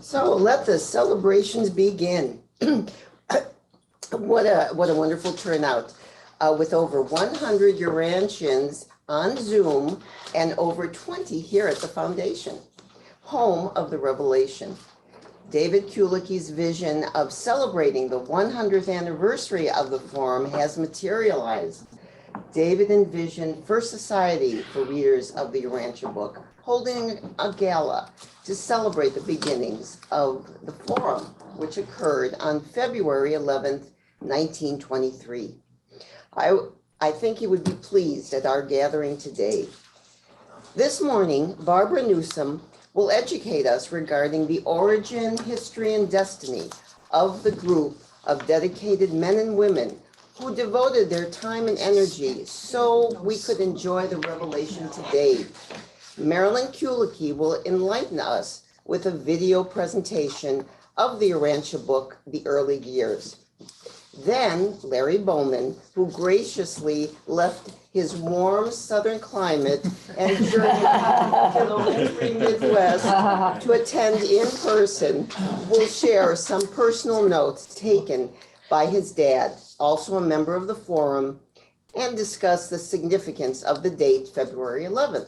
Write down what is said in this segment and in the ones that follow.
So let the celebrations begin. What a wonderful turnout with over 100 Urantians on Zoom and over 20 here at the foundation, home of the Revelation. David Kulicki's vision of celebrating the 100th anniversary of the forum has materialized. David envisioned First Society for readers of the Urantia book, holding a gala to celebrate the beginnings of the forum, which occurred on February 11th, 1923. I think you would be pleased at our gathering today. This morning, Barbara Newsom will educate us regarding the origin, history, and destiny of the group of dedicated men and women who devoted their time and energy so we could enjoy the revelation today. Marilyn Kulicki will enlighten us with a video presentation of the Urantia book, The Early Years. Then Larry Bowman, who graciously left his warm southern climate and journeyed to the wintry Midwest to attend in person, will share some personal notes taken by his dad, also a member of the forum, and discuss the significance of the date February 11th.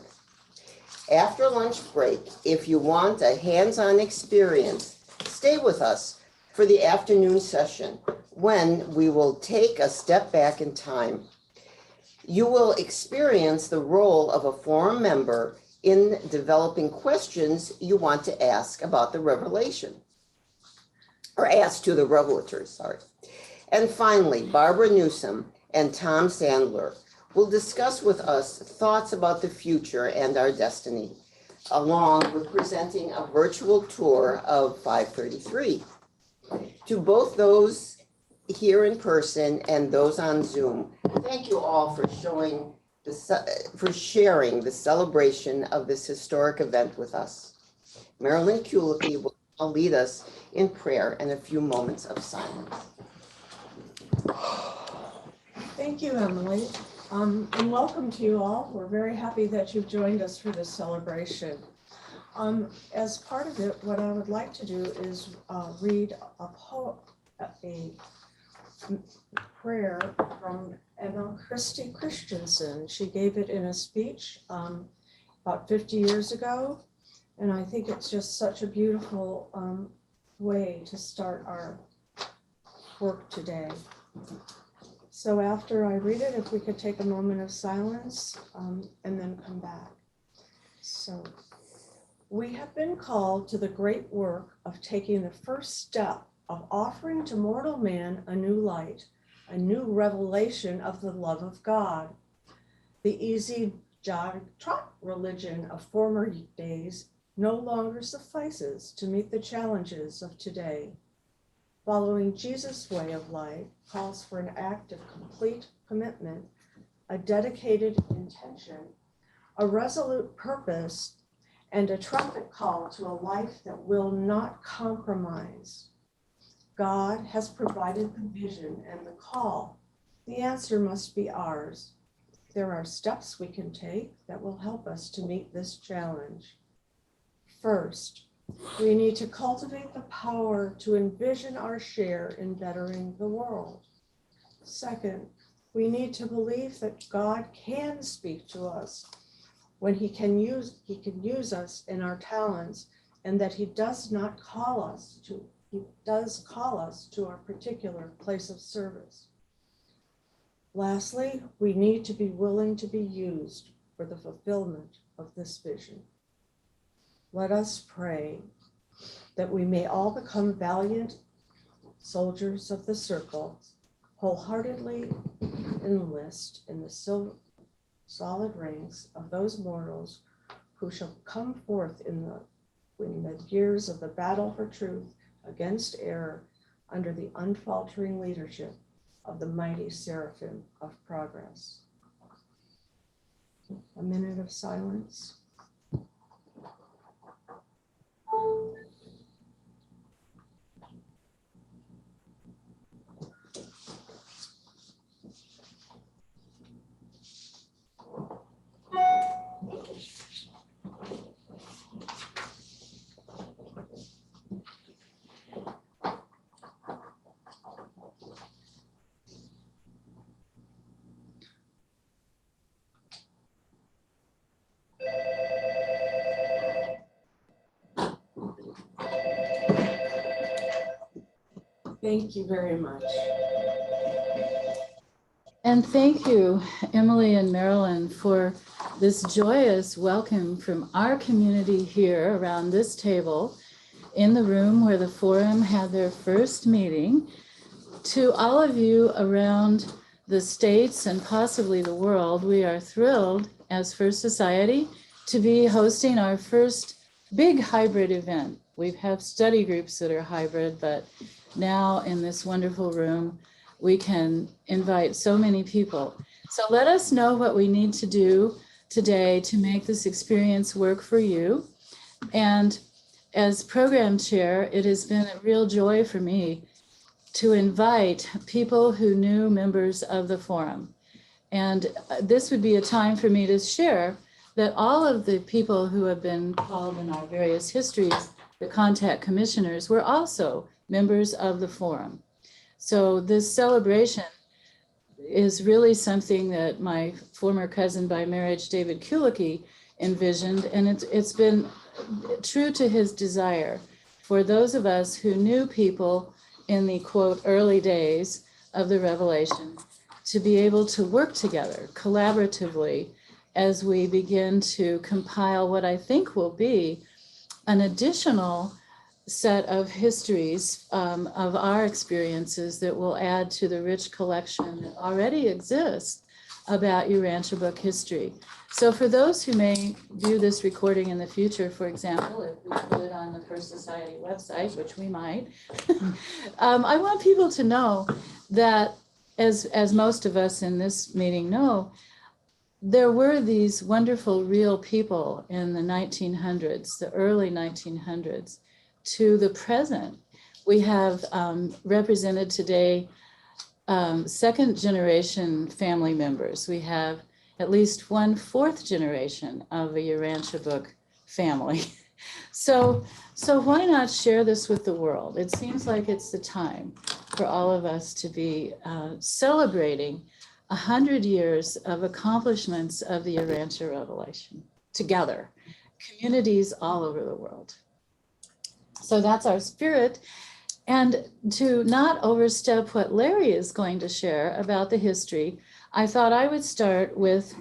After lunch break, if you want a hands-on experience, stay with us for the afternoon session when we will take a step back in time. You will experience the role of a forum member in developing questions you want to ask about the revelation, or ask to the revelators, sorry. And finally, Barbara Newsom and Tom Sandler will discuss with us thoughts about the future and our destiny, along with presenting a virtual tour of 533. To both those here in person and those on Zoom, thank you all for sharing the celebration of this historic event with us. Marilyn Kulicki will lead us in prayer and a few moments of silence. Thank you, Emily, and welcome to you all. We're very happy that you've joined us for this celebration. As part of it, what I would like to do is read a prayer from Emma Christie Christensen. She gave it in a speech about 50 years ago, and I think it's just such a beautiful way to start our work today. So after I read it, if we could take a moment of silence and then come back. So, we have been called to the great work of taking the first step of offering to mortal man a new light, a new revelation of the love of God. The easy jog-trot religion of former days no longer suffices to meet the challenges of today. Following Jesus' way of life calls for an act of complete commitment, a dedicated intention, a resolute purpose, and a trumpet call to a life that will not compromise. God has provided the vision and the call. The answer must be ours. There are steps we can take that will help us to meet this challenge. First, we need to cultivate the power to envision our share in bettering the world. Second, we need to believe that God can speak to us when he can use us in our talents, and that he does call us to our particular place of service. Lastly, we need to be willing to be used for the fulfillment of this vision. Let us pray that we may all become valiant soldiers of the circle, wholeheartly enlist in the solid ranks of those mortals who shall come forth in the years of the battle for truth against error under the unfaltering leadership of the mighty seraphim of progress. A minute of silence. Thank you very much. And thank you, Emily and Marilyn, for this joyous welcome from our community here around this table in the room where the forum had their first meeting. To all of you around the states and possibly the world, we are thrilled as First Society to be hosting our first big hybrid event. We have study groups that are hybrid, but now in this wonderful room, we can invite so many people. So let us know what we need to do today to make this experience work for you. And as program chair, it has been a real joy for me to invite people who knew members of the forum. And this would be a time for me to share that all of the people who have been called in our various histories, the contact commissioners, were also members of the forum. So this celebration is really something that my former cousin by marriage, David Kulicki, envisioned, and it's been true to his desire for those of us who knew people in the, quote, early days of the revelation to be able to work together collaboratively as we begin to compile what I think will be an additional set of histories of our experiences that will add to the rich collection that already exists about Urantia book history. So for those who may view this recording in the future, for example, if we put it on the First Society website, which we might, I want people to know that, as most of us in this meeting know, there were these wonderful real people in the 1900s, the early 1900s, to the present. We have represented today second generation family members. We have at least one fourth generation of a Urantia book family. So why not share this with the world? It seems like it's the time for all of us to be celebrating 100 years of accomplishments of the Urantia revelation together, communities all over the world. So that's our spirit. And to not overstep what Larry is going to share about the history, I thought I would start with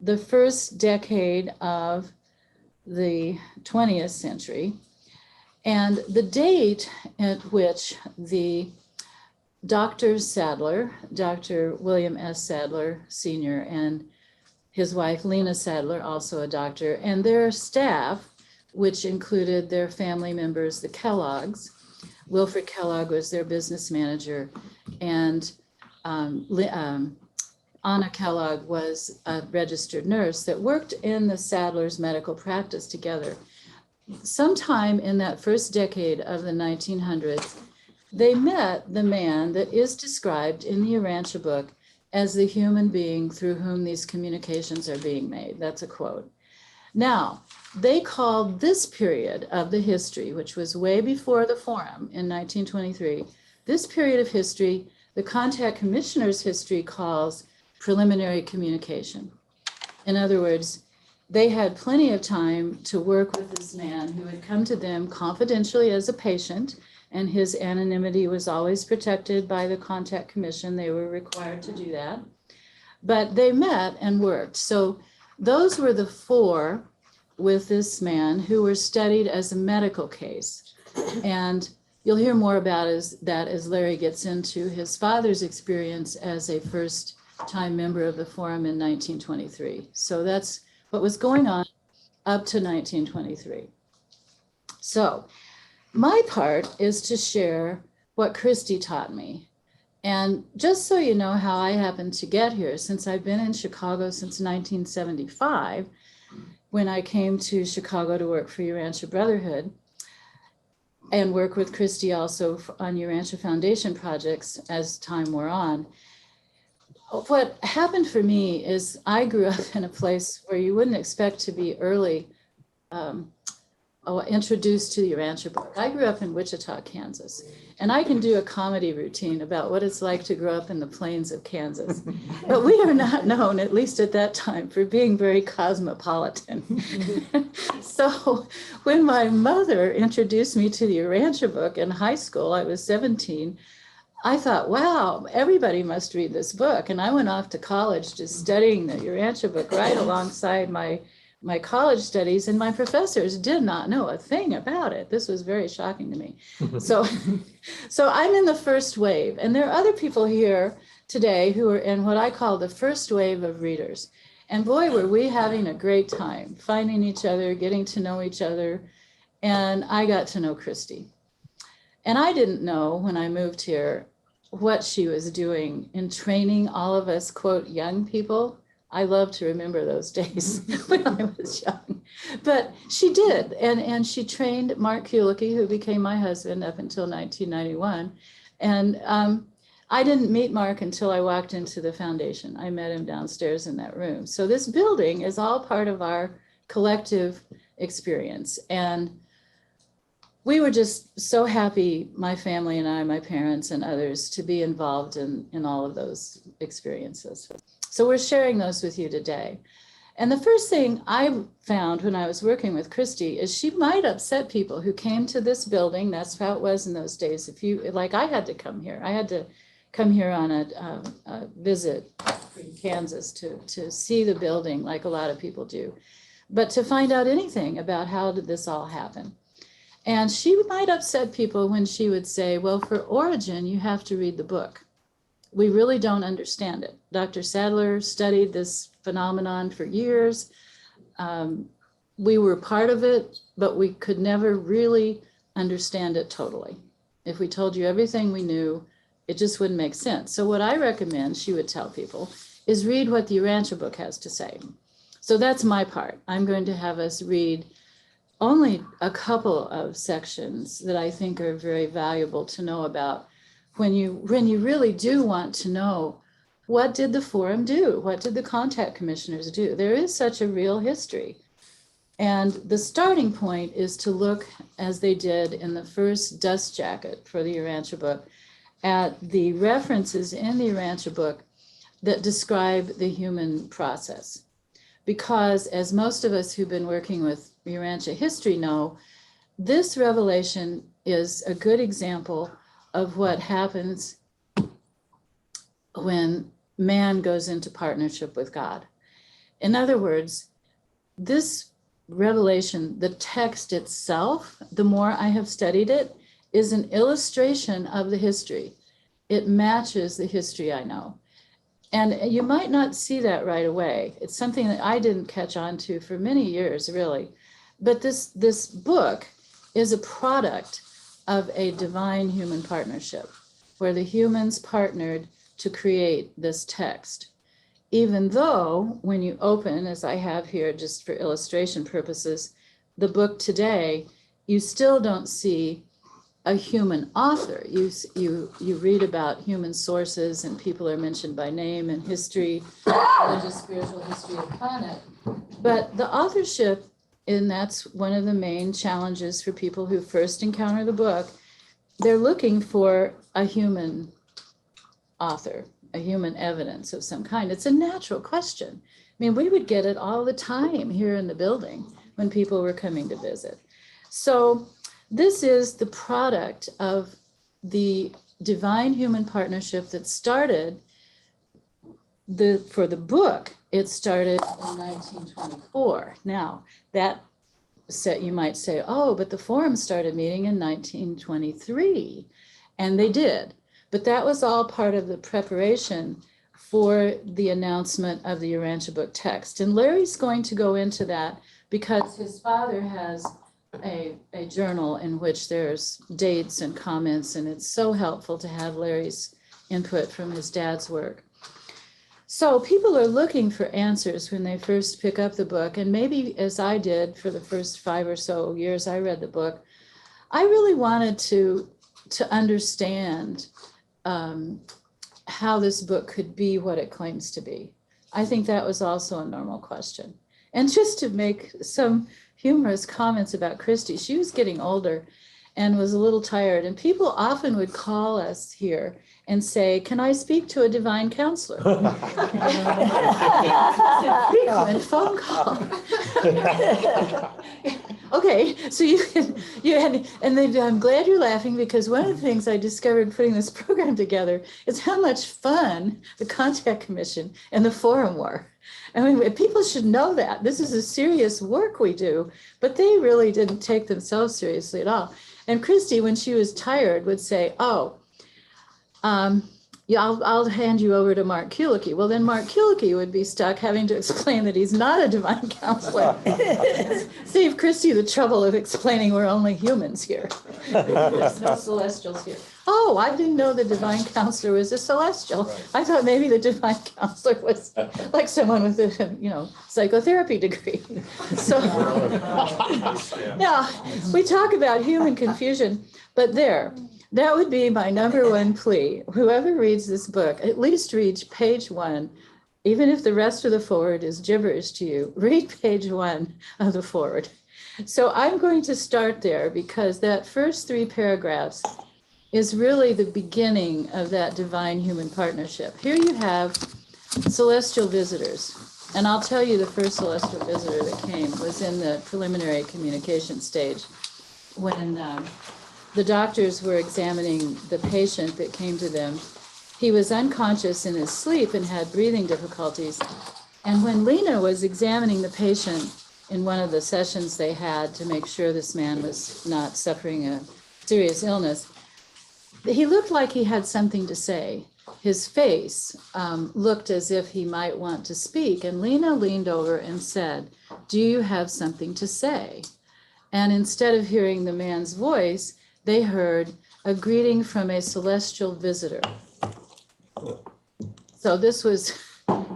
the first decade of the 20th century and the date at which the Dr. Sadler, Dr. William S. Sadler Sr., and his wife Lena Sadler, also a doctor, and their staff, which included their family members, the Kellogg's. Wilfred Kellogg was their business manager, and Anna Kellogg was a registered nurse that worked in the Sadler's medical practice together. Sometime in that first decade of the 1900s, they met the man that is described in the Urantia book as the human being through whom these communications are being made. That's a quote. Now, they called this period of the history, which was way before the forum in 1923, this period of history, the contact commissioner's history calls preliminary communication. In other words, they had plenty of time to work with this man who had come to them confidentially as a patient, and his anonymity was always protected by the contact commission. They were required to do that. But they met and worked. So those were the four with this man who were studied as a medical case. And you'll hear more about that as Larry gets into his father's experience as a first-time member of the forum in 1923. So that's what was going on up to 1923. So my part is to share what Christy taught me. And just so you know how I happened to get here, since I've been in Chicago since 1975, when I came to Chicago to work for Urantia Brotherhood and work with Christy also on Urantia Foundation projects as time wore on. What happened for me is I grew up in a place where you wouldn't expect to be early introduced to the Urantia book. I grew up in Wichita, Kansas, and I can do a comedy routine about what it's like to grow up in the plains of Kansas. But we are not known, at least at that time, for being very cosmopolitan. So when my mother introduced me to the Urantia book in high school, I was 17, I thought, wow, everybody must read this book. And I went off to college just studying the Urantia book right alongside my college studies, and my professors did not know a thing about it. This was very shocking to me. So, so I'm in the first wave, and there are other people here today who are in what I call the first wave of readers. And boy, were we having a great time finding each other, getting to know each other. And I got to know Christy. And I didn't know when I moved here what she was doing in training all of us, quote, young people. I love to remember those days when I was young. But she did. And she trained Mark Kulicki, who became my husband up until 1991. And I didn't meet Mark until I walked into the foundation. I met him downstairs in that room. So this building is all part of our collective experience. And we were just so happy, my family and I, my parents and others, to be involved in all of those experiences. So we're sharing those with you today. And the first thing I found when I was working with Christy is she might upset people who came to this building. That's how it was in those days. If you, like, I had to come here. I had to come here on a visit from Kansas to see the building, like a lot of people do, but to find out anything about how did this all happen. And she might upset people when she would say, well, for origin, you have to read the book. We really don't understand it. Dr. Sadler studied this phenomenon for years. We were part of it, but we could never really understand it totally. If we told you everything we knew, it just wouldn't make sense. So what I recommend, she would tell people, is read what the Urantia book has to say. So that's my part. I'm going to have us read only a couple of sections that I think are very valuable to know about when you really do want to know, what did the forum do? What did the contact commissioners do? There is such a real history. And the starting point is to look, as they did in the first dust jacket for the Urantia book, at the references in the Urantia book that describe the human process. Because as most of us who've been working with Urantia history know, this revelation is a good example of what happens when man goes into partnership with God. In other words, this revelation, the text itself, the more I have studied it, is an illustration of the history. It matches the history I know. And you might not see that right away. It's something that I didn't catch on to for many years, really. But this book is a product of a divine human partnership, where the humans partnered to create this text. Even though when you open, as I have here just for illustration purposes, the book today, you still don't see a human author. You read about human sources, and people are mentioned by name and history, religious, spiritual history of the planet. But the authorship, and that's one of the main challenges for people who first encounter the book, they're looking for a human author, a human evidence of some kind. It's a natural question. I mean, we would get it all the time here in the building when people were coming to visit. So this is the product of the divine human partnership that started for the book. It started in 1924. Now, that set, you might say, oh, but the forum started meeting in 1923. And they did. But that was all part of the preparation for the announcement of the Urantia book text. And Larry's going to go into that because his father has a journal in which there's dates and comments, and it's so helpful to have Larry's input from his dad's work. So people are looking for answers when they first pick up the book, and maybe as I did for the first 5 or so years I read the book, I really wanted to understand how this book could be what it claims to be. I think that was also a normal question. And just to make some humorous comments about Christy, she was getting older and was a little tired, and people often would call us here and say, can I speak to a divine counselor? Frequent phone call. Okay, so I'm glad you're laughing because one of the things I discovered putting this program together is how much fun the Contact Commission and the forum were. I mean, people should know that this is a serious work we do, but they really didn't take themselves seriously at all. And Christy, when she was tired, would say, "Oh, yeah, I'll hand you over to Mark Kulicke." Well, then Mark Kulicke would be stuck having to explain that he's not a divine counselor. Save Christy the trouble of explaining we're only humans here. There's no celestials here. Oh, I didn't know the divine counselor was a celestial. Right. I thought maybe the divine counselor was like someone with a, psychotherapy degree. So, yeah, we talk about human confusion, but that would be my number one plea. Whoever reads this book, at least read page 1. Even if the rest of the foreword is gibberish to you, read page 1 of the foreword. So I'm going to start there because that first 3 paragraphs is really the beginning of that divine human partnership. Here you have celestial visitors. And I'll tell you the first celestial visitor that came was in the preliminary communication stage when the doctors were examining the patient that came to them. He was unconscious in his sleep and had breathing difficulties. And when Lena was examining the patient in one of the sessions they had to make sure this man was not suffering a serious illness, he looked like he had something to say. His face looked as if he might want to speak. And Lena leaned over and said, "Do you have something to say?" And instead of hearing the man's voice, they heard a greeting from a celestial visitor. So this was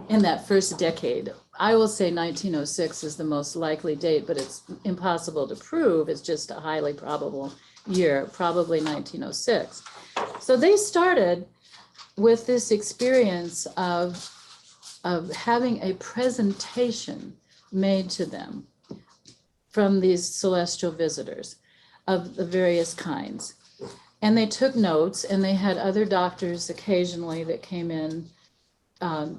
in that first decade. I will say 1906 is the most likely date, but it's impossible to prove. It's just a highly probable year, probably 1906. So they started with this experience of having a presentation made to them from these celestial visitors of the various kinds. And they took notes, and they had other doctors occasionally that came in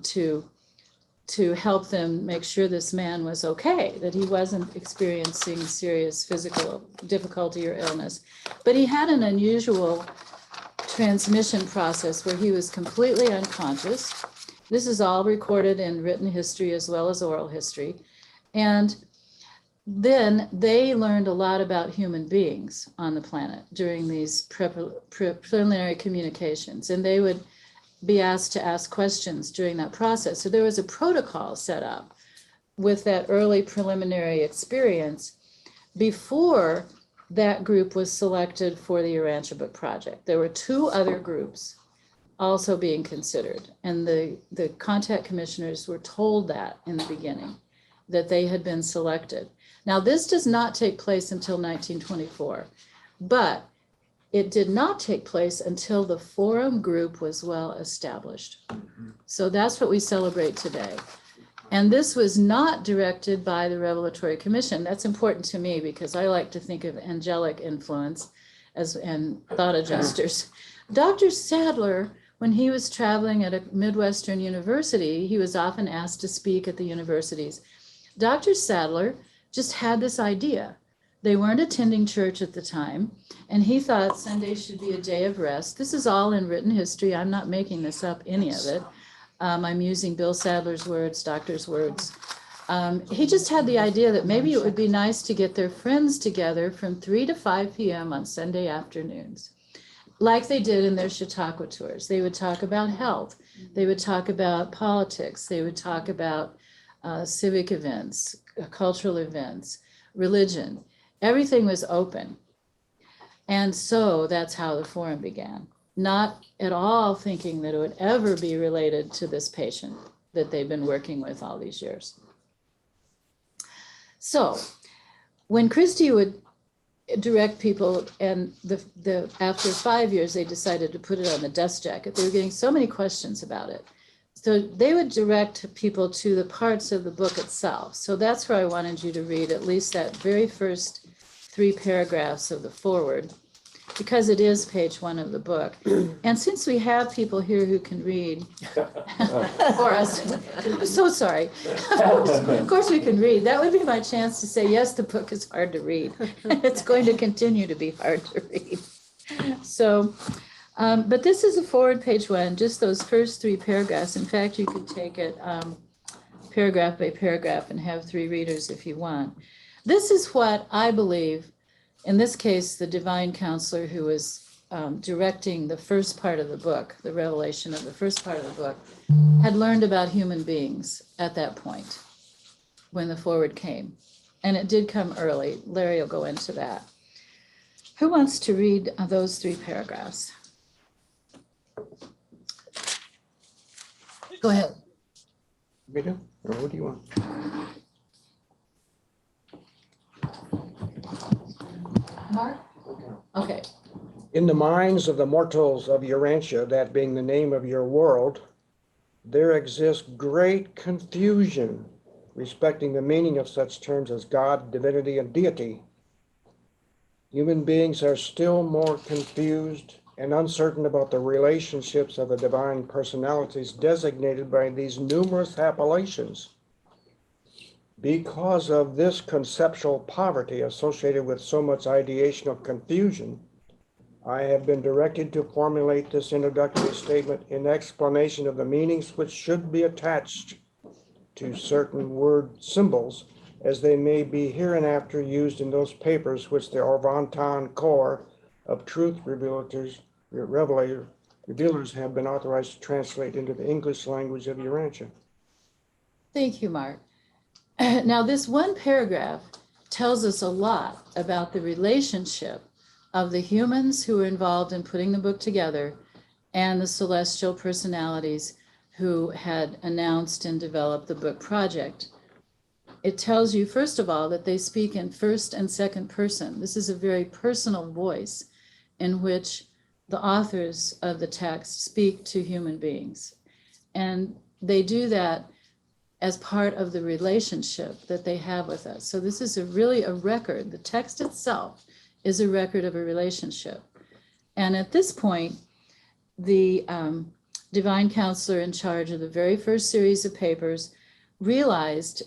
to help them make sure this man was okay, that he wasn't experiencing serious physical difficulty or illness. But he had an unusual transmission process where he was completely unconscious. This is all recorded in written history as well as oral history. And then they learned a lot about human beings on the planet during these preliminary communications, and they would be asked to ask questions during that process. So there was a protocol set up with that early preliminary experience before that group was selected for the Urantia Book Project. There were 2 other groups also being considered, and the contact commissioners were told that in the beginning, that they had been selected. Now, this does not take place until 1924, but it did not take place until the forum group was well established. So that's what we celebrate today. And this was not directed by the Revelatory Commission. That's important to me because I like to think of angelic influence and thought adjusters. Dr. Sadler, when he was traveling at a Midwestern university, he was often asked to speak at the universities. Dr. Sadler just had this idea. They weren't attending church at the time, and he thought Sunday should be a day of rest. This is all in written history. I'm not making this up, any of it. I'm using Bill Sadler's words, doctor's words. He just had the idea that maybe it would be nice to get their friends together from 3 to 5 p.m. on Sunday afternoons, like they did in their Chautauqua tours. They would talk about health. They would talk about politics. They would talk about civic events, cultural events, religion. Everything was open. And so that's how the forum began. Not at all thinking that it would ever be related to this patient that they've been working with all these years. So when Christy would direct people, and after 5 years, they decided to put it on the dust jacket. They were getting so many questions about it. So they would direct people to the parts of the book itself. So that's where I wanted you to read at least that very first 3 paragraphs of the foreword. because it is page 1 of the book. And since we have people here who can read for us, I'm so sorry. Of course we can read. That would be my chance to say, yes, the book is hard to read. It's going to continue to be hard to read. So, but this is a forward page 1, just those first 3 paragraphs. In fact, you could take it paragraph by paragraph and have 3 readers if you want. This is what I believe, in this case, the divine counselor who was directing the first part of the book, the revelation of the first part of the book, had learned about human beings at that point when the forward came. And it did come early. Larry will go into that. Who wants to read those 3 paragraphs? Go ahead. Me do? Or what do you want? Mark? Okay. In the minds of the mortals of Urantia, that being the name of your world, there exists great confusion respecting the meaning of such terms as God, divinity, and deity. Human beings are still more confused and uncertain about the relationships of the divine personalities designated by these numerous appellations. Because of this conceptual poverty associated with so much ideational confusion, I have been directed to formulate this introductory statement in explanation of the meanings which should be attached to certain word symbols, as they may be hereinafter used in those papers which the Orvantan Corps of Truth Revealers have been authorized to translate into the English language of Urantia. Thank you, Mark. Now, this one paragraph tells us a lot about the relationship of the humans who were involved in putting the book together and the celestial personalities who had announced and developed the book project. It tells you, first of all, that they speak in first and second person. This is a very personal voice in which the authors of the text speak to human beings. And they do that as part of the relationship that they have with us. So this is really a record. The text itself is a record of a relationship. And at this point, the divine counselor in charge of the very first series of papers realized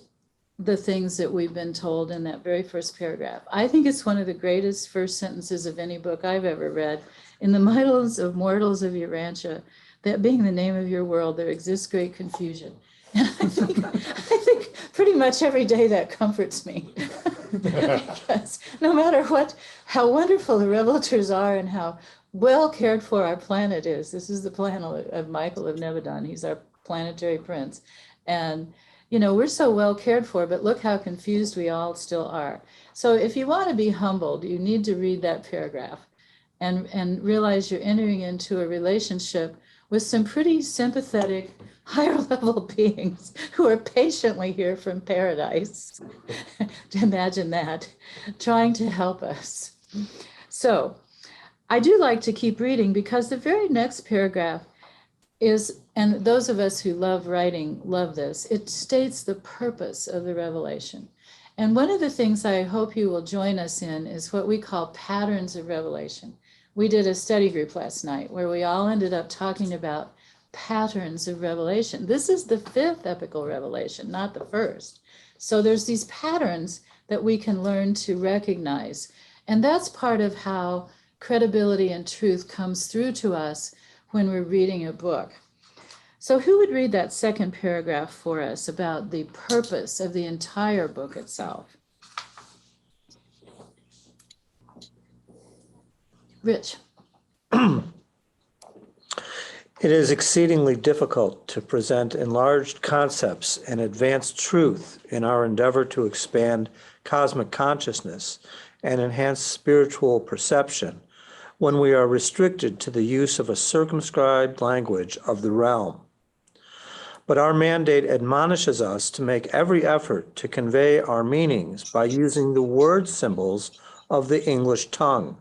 the things that we've been told in that very first paragraph. I think it's one of the greatest first sentences of any book I've ever read. In the minds of mortals of Urantia, that being the name of your world, there exists great confusion. And I think pretty much every day that comforts me. Because no matter how wonderful the revelators are and how well cared for our planet is, this is the planet of Michael of Nebadon. He's our planetary prince. And, you know, we're so well cared for, but look how confused we all still are. So if you want to be humbled, you need to read that paragraph and realize you're entering into a relationship with some pretty sympathetic, higher level beings who are patiently here from paradise. Imagine that, trying to help us. So I do like to keep reading because the very next paragraph is, and those of us who love writing love this, it states the purpose of the revelation. And one of the things I hope you will join us in is what we call patterns of revelation. We did a study group last night where we all ended up talking about patterns of revelation. This is the 5th epical revelation, not the first. So there's these patterns that we can learn to recognize. And that's part of how credibility and truth comes through to us when we're reading a book. So who would read that second paragraph for us about the purpose of the entire book itself? Rich. It is exceedingly difficult to present enlarged concepts and advanced truth in our endeavor to expand cosmic consciousness and enhance spiritual perception when we are restricted to the use of a circumscribed language of the realm. But our mandate admonishes us to make every effort to convey our meanings by using the word symbols of the English tongue.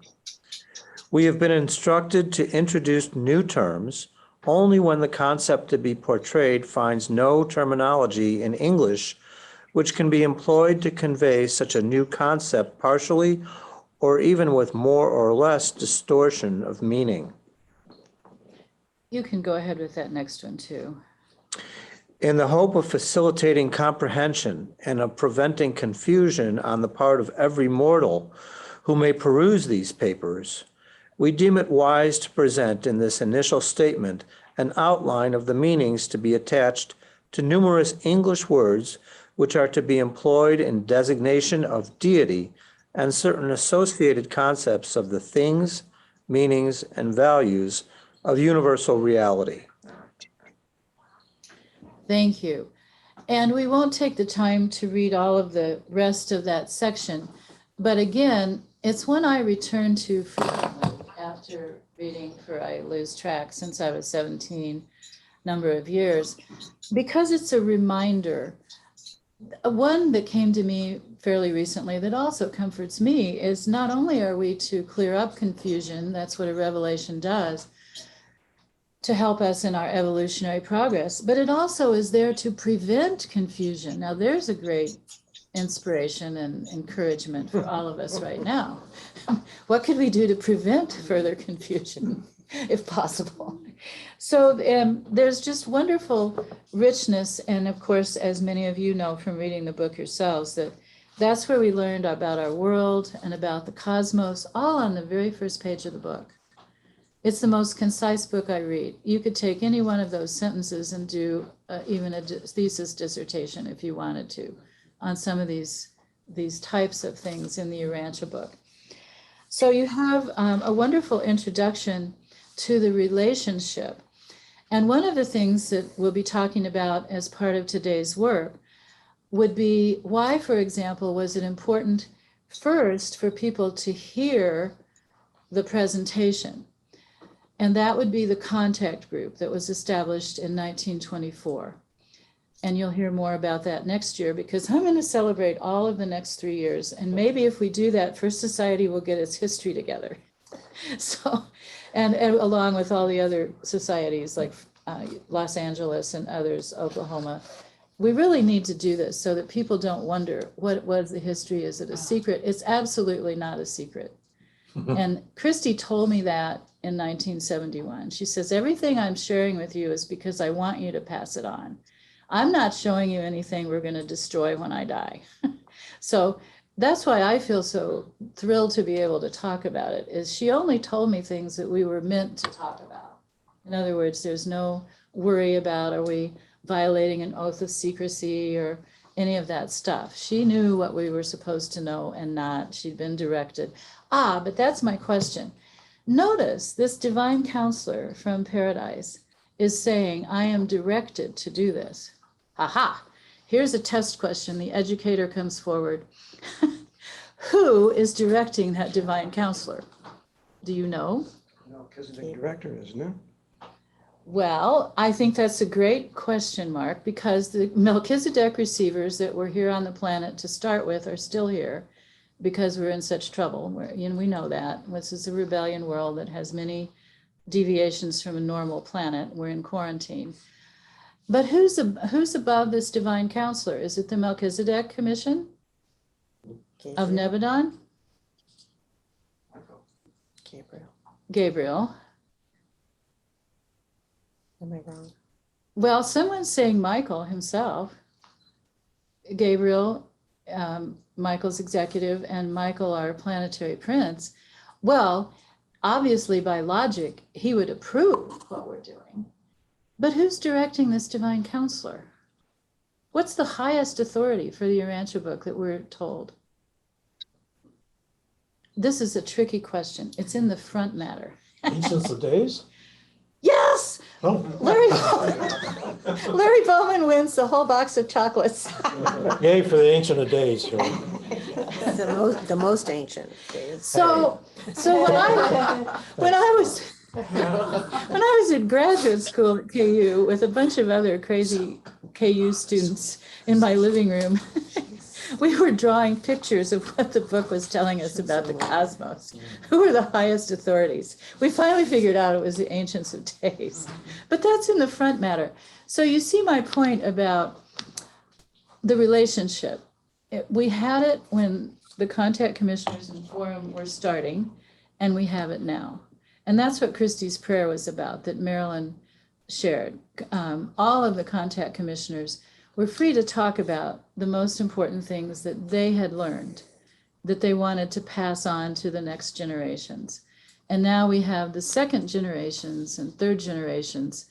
We have been instructed to introduce new terms only when the concept to be portrayed finds no terminology in English which can be employed to convey such a new concept partially or even with more or less distortion of meaning. You can go ahead with that next one too. In the hope of facilitating comprehension and of preventing confusion on the part of every mortal who may peruse these papers, we deem it wise to present in this initial statement an outline of the meanings to be attached to numerous English words which are to be employed in designation of deity and certain associated concepts of the things, meanings, and values of universal reality. Thank you. And we won't take the time to read all of the rest of that section, but again, it's one I return to frequently after reading, for I lose track, since I was 17, number of years, because it's a reminder. One that came to me fairly recently that also comforts me is not only are we to clear up confusion, that's what a revelation does, to help us in our evolutionary progress, but it also is there to prevent confusion. Now, there's a great inspiration and encouragement for all of us right now. What could we do to prevent further confusion, if possible? So there's just wonderful richness. And of course, as many of you know from reading the book yourselves, that's where we learned about our world and about the cosmos, all on the very first page of the book. It's the most concise book I read. You could take any one of those sentences and do even a thesis dissertation if you wanted to on some of these types of things in the Urantia book. So you have a wonderful introduction to the relationship. And one of the things that we'll be talking about as part of today's work would be why, for example, was it important first for people to hear the presentation? And that would be the contact group that was established in 1924. And you'll hear more about that next year because I'm going to celebrate all of the next 3 years. And maybe if we do that, First Society will get its history together. So, and along with all the other societies like Los Angeles and others, Oklahoma, we really need to do this so that people don't wonder what was the history. Is it a secret? It's absolutely not a secret. And Christy told me that in 1971. She says, everything I'm sharing with you is because I want you to pass it on. I'm not showing you anything we're going to destroy when I die. So that's why I feel so thrilled to be able to talk about it, is she only told me things that we were meant to talk about. In other words, there's no worry about, are we violating an oath of secrecy or any of that stuff. She knew what we were supposed to know and not. She'd been directed. But that's my question. Notice this divine counselor from paradise is saying, I am directed to do this. Aha, here's a test question. The educator comes forward. Who is directing that divine counselor? Do you know? No, because the director is, no? Well, I think that's a great question, Mark, because the Melchizedek receivers that were here on the planet to start with are still here because we're in such trouble. We know that. This is a rebellion world that has many deviations from a normal planet. We're in quarantine. But who's above this divine counselor? Is it the Melchizedek Commission of Nebadon? Gabriel. Am I wrong? Well, someone's saying Michael himself. Gabriel, Michael's executive, and Michael, our planetary prince. Well, obviously, by logic, he would approve what we're doing. But who's directing this divine counselor? What's the highest authority for the Urantia book that we're told? This is a tricky question. It's in the front matter. Ancients of Days? Yes! Oh. Larry Bowman wins the whole box of chocolates. Yay for the Ancient of Days here. The most ancient days. So when I was in graduate school at KU with a bunch of other crazy KU students in my living room, we were drawing pictures of what the book was telling us about the cosmos. Who were the highest authorities? We finally figured out it was the Ancients of Days. But that's in the front matter. So you see my point about the relationship. We had it when the contact commissioners and forum were starting, and we have it now. And that's what Christie's prayer was about, that Marilyn shared. All of the contact commissioners were free to talk about the most important things that they had learned, that they wanted to pass on to the next generations. And now we have the second generations and third generations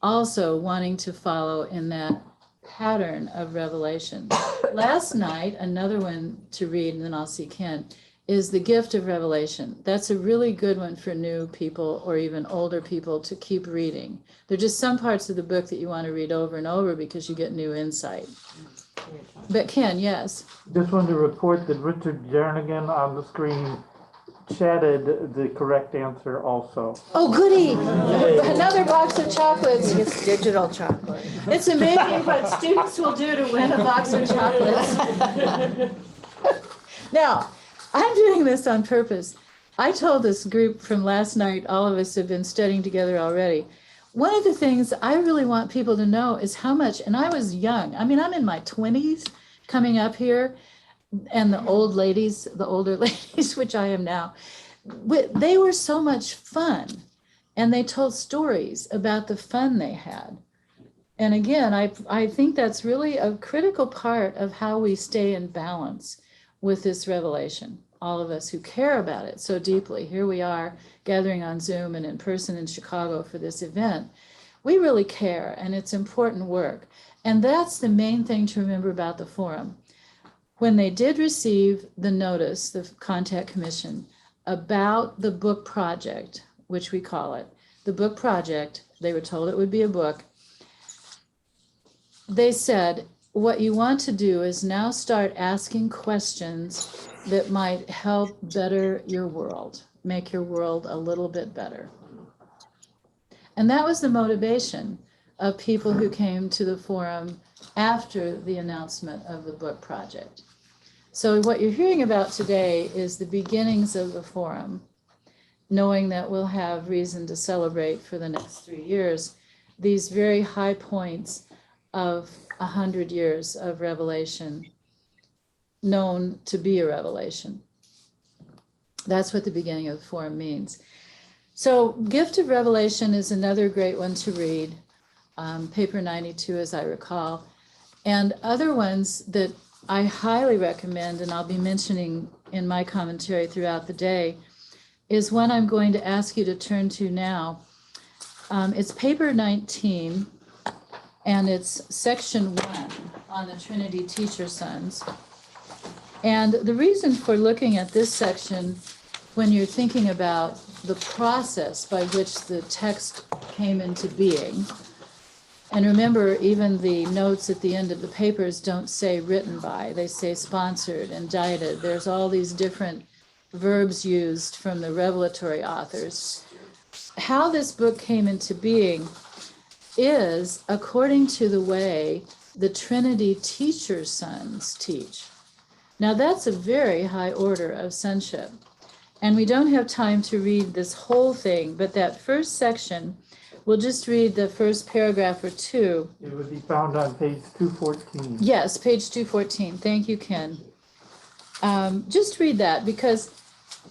also wanting to follow in that pattern of revelation. Last night, another one to read, and then I'll see Ken, is The Gift of Revelation. That's a really good one for new people or even older people to keep reading. There are just some parts of the book that you want to read over and over because you get new insight. But Ken, yes. Just wanted to report that Richard Jernigan on the screen chatted the correct answer also. Oh, goody. Another box of chocolates. It's digital chocolate. It's amazing what students will do to win a box of chocolates. Now, I'm doing this on purpose. I told this group from last night, all of us have been studying together already. One of the things I really want people to know is how much, and I was young. I mean, I'm in my 20s coming up here, and the older ladies, which I am now, they were so much fun. And they told stories about the fun they had. And again, I think that's really a critical part of how we stay in balance with this revelation. All of us who care about it so deeply. Here we are gathering on Zoom and in person in Chicago for this event. We really care, and it's important work. And that's the main thing to remember about the forum. When they did receive the notice, the Contact Commission, about the book project, which we call it, the book project, they were told it would be a book. They said, what you want to do is now start asking questions that might help better your world, make your world a little bit better. And that was the motivation of people who came to the forum after the announcement of the book project. So what you're hearing about today is the beginnings of the forum, knowing that we'll have reason to celebrate for the next 3 years, these very high points of 100 years of revelation, known to be a revelation. That's what the beginning of the forum means. So Gift of Revelation is another great one to read, paper 92 as I recall, and other ones that I highly recommend, and I'll be mentioning in my commentary throughout the day, is one I'm going to ask you to turn to now. It's paper 19, and it's section 1 on the Trinity Teacher Sons. And the reason for looking at this section, when you're thinking about the process by which the text came into being, and remember, even the notes at the end of the papers don't say written by, they say sponsored, indicted. There's all these different verbs used from the revelatory authors. How this book came into being is according to the way the Trinity Teacher Sons teach. Now that's a very high order of sonship. And we don't have time to read this whole thing, but that first section, we'll just read the first paragraph or two. It would be found on page 214. Yes, page 214. Thank you, Ken. Just read that, because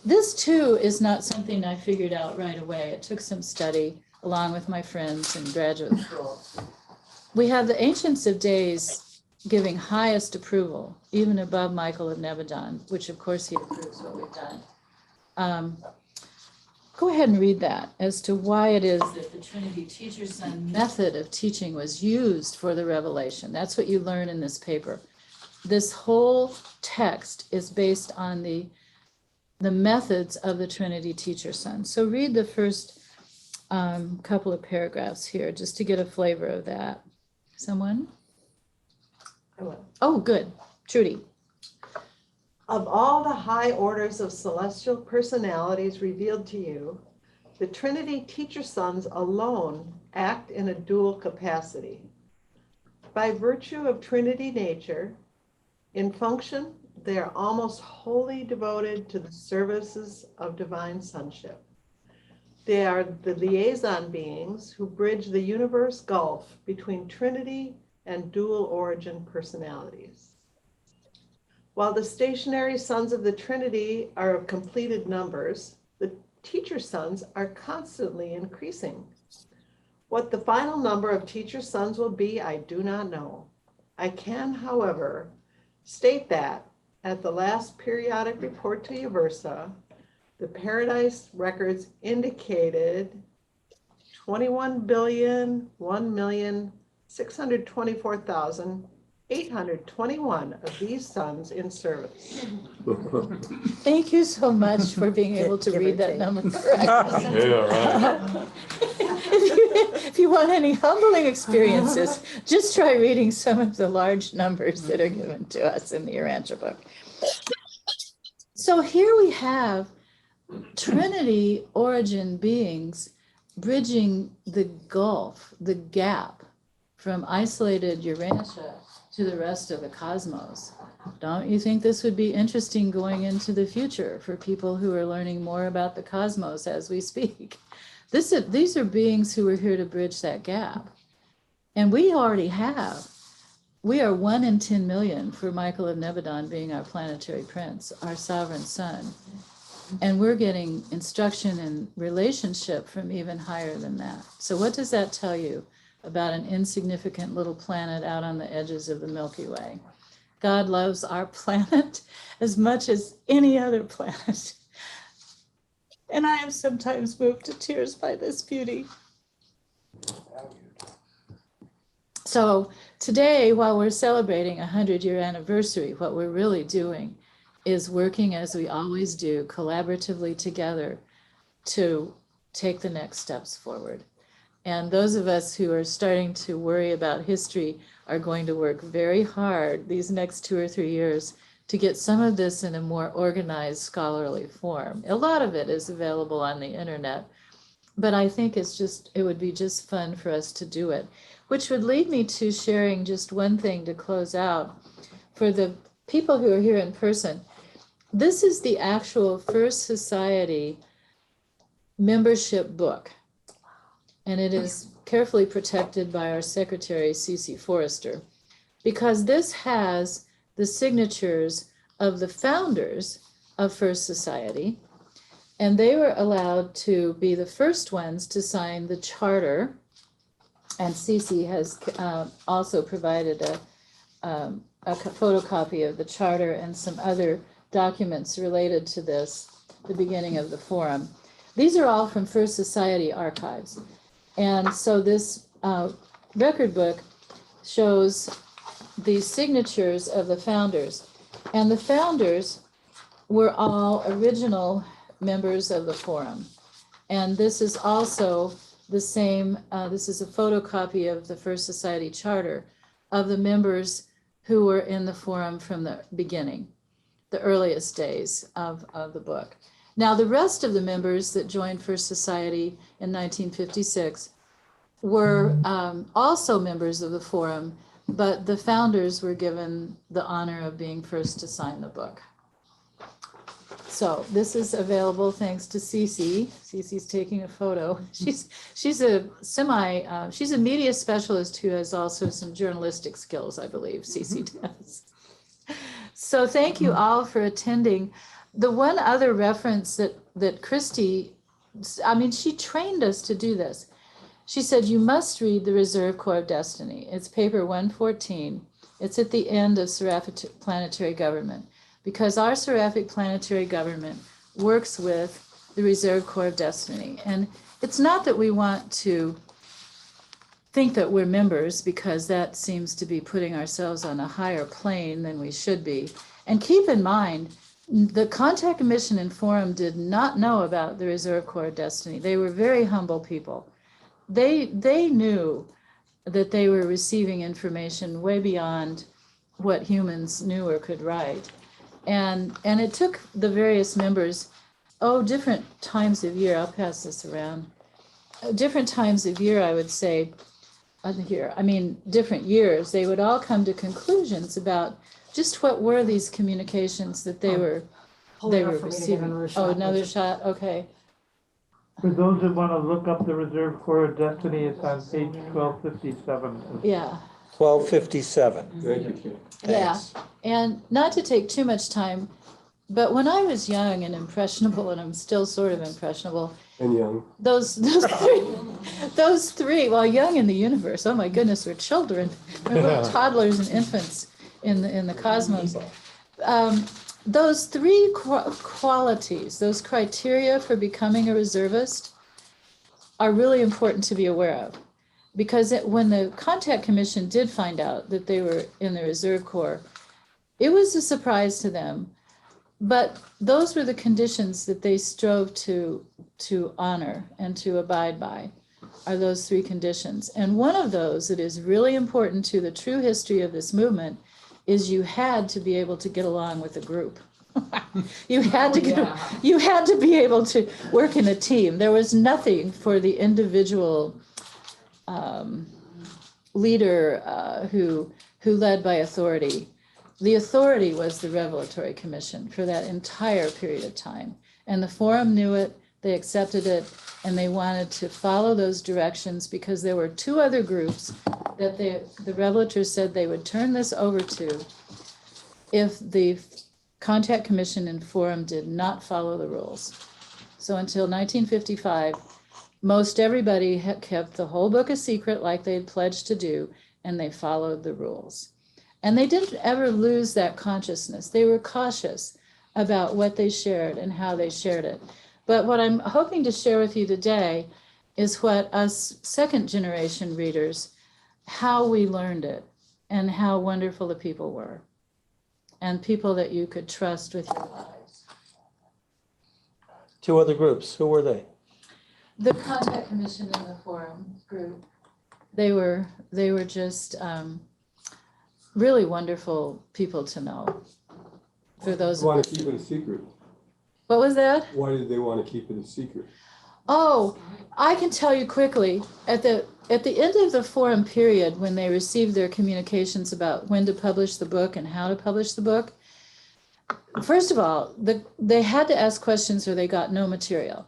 this too is not something I figured out right away. It took some study along with my friends in graduate school. We have the Ancients of Days giving highest approval, even above Michael of Nebadon, which of course he approves what we've done. Go ahead and read that as to why it is that the Trinity Teacher Son method of teaching was used for the revelation. That's what you learn in this paper. This whole text is based on the methods of the Trinity Teacher Son. So read the first couple of paragraphs here just to get a flavor of that. Someone? I will. Oh, good. Trudy. Of all the high orders of celestial personalities revealed to you, the Trinity Teacher Sons alone act in a dual capacity. By virtue of Trinity nature, in function, they are almost wholly devoted to the services of divine sonship. They are the liaison beings who bridge the universe gulf between Trinity and dual origin personalities. While the stationary sons of the Trinity are of completed numbers, the teacher sons are constantly increasing. What the final number of teacher sons will be, I do not know. I can, however, state that at the last periodic report to Uversa, the Paradise records indicated 21,1,624,821 of these sons in service. Thank you so much for being able to Give or read that take. number correctly. Yeah, right. If you want any humbling experiences, just try reading some of the large numbers that are given to us in the Urantia book. So here we have Trinity origin beings bridging the gulf, the gap from isolated Urantia to the rest of the cosmos. Don't you think this would be interesting going into the future for people who are learning more about the cosmos as we speak? These are beings who are here to bridge that gap. And we already have. We are 1 in 10 million for Michael of Nebadon being our planetary prince, our sovereign son. And we're getting instruction and relationship from even higher than that. So what does that tell you about an insignificant little planet out on the edges of the Milky Way? God loves our planet as much as any other planet. And I am sometimes moved to tears by this beauty. So today, while we're celebrating a 100-year anniversary, what we're really doing is working as we always do, collaboratively together to take the next steps forward. And those of us who are starting to worry about history are going to work very hard these next 2 or 3 years to get some of this in a more organized scholarly form. A lot of it is available on the internet, but I think it would be just fun for us to do it, which would lead me to sharing just one thing to close out. For the people who are here in person, this is the actual First Society membership book, and it is carefully protected by our secretary, C.C. Forrester, because this has the signatures of the founders of First Society, and they were allowed to be the first ones to sign the charter. And C.C. has also provided a photocopy of the charter and some other documents related to this, the beginning of the forum. These are all from First Society archives. And so this record book shows the signatures of the founders. And the founders were all original members of the forum. And this is also the same, this is a photocopy of the First Society charter of the members who were in the forum from the beginning, the earliest days of the book. Now, the rest of the members that joined First Society in 1956 were also members of the forum, but the founders were given the honor of being first to sign the book. So this is available thanks to Cece. Cece's taking a photo. She's a media specialist who has also some journalistic skills, I believe Cece does. So thank you all for attending. The one other reference that Christy, she trained us to do this. She said, you must read The Reserve Corps of Destiny. It's paper 114. It's at the end of Seraphic Planetary Government, because our Seraphic Planetary Government works with the Reserve Corps of Destiny. And it's not that we want to think that we're members, because that seems to be putting ourselves on a higher plane than we should be. And keep in mind, the Contact Mission and Forum did not know about the Reserve Corps of Destiny. They were very humble people. They knew that they were receiving information way beyond what humans knew or could write. And it took the various members, different times of year, I'll pass this around, different times of year, I would say, different years, they would all come to conclusions about just what were these communications that they were receiving. Another shot, okay. For those that want to look up the Reserve Corps of Destiny, it's on page 1257. Yeah. 1257. Thank you, Ken. Yeah, Thanks. and not to take too much time, but when I was young and impressionable, and I'm still sort of impressionable, And young. those three, well, young in the universe, oh my goodness, we're children, we're little toddlers and infants in the cosmos. Those three qualities, those criteria for becoming a reservist are really important to be aware of. Because when the Contact Commission did find out that they were in the Reserve Corps, it was a surprise to them. But those were the conditions that they strove to honor and to abide by, are those three conditions. And one of those that is really important to the true history of this movement is you had to be able to get along with a group. You had to be able to work in a team. There was nothing for the individual leader who led by authority. The authority was the Revelatory Commission for that entire period of time. And the Forum knew it, they accepted it, and they wanted to follow those directions because there were two other groups that the Revelators said they would turn this over to if the Contact Commission and Forum did not follow the rules. So until 1955, most everybody had kept the whole book a secret like they had pledged to do, and they followed the rules. And they didn't ever lose that consciousness. They were cautious about what they shared and how they shared it. But what I'm hoping to share with you today is what us second generation readers, how we learned it and how wonderful the people were and people that you could trust with your lives. Two other groups, who were they? The Contact Commission and the Forum group, they were just really wonderful people to know. For those Want to keep it a secret? What was that? Why did they want to keep it a secret? Oh, I can tell you quickly. At the end of the Forum period, when they received their communications about when to publish the book and how to publish the book, first of all, they had to ask questions or they got no material.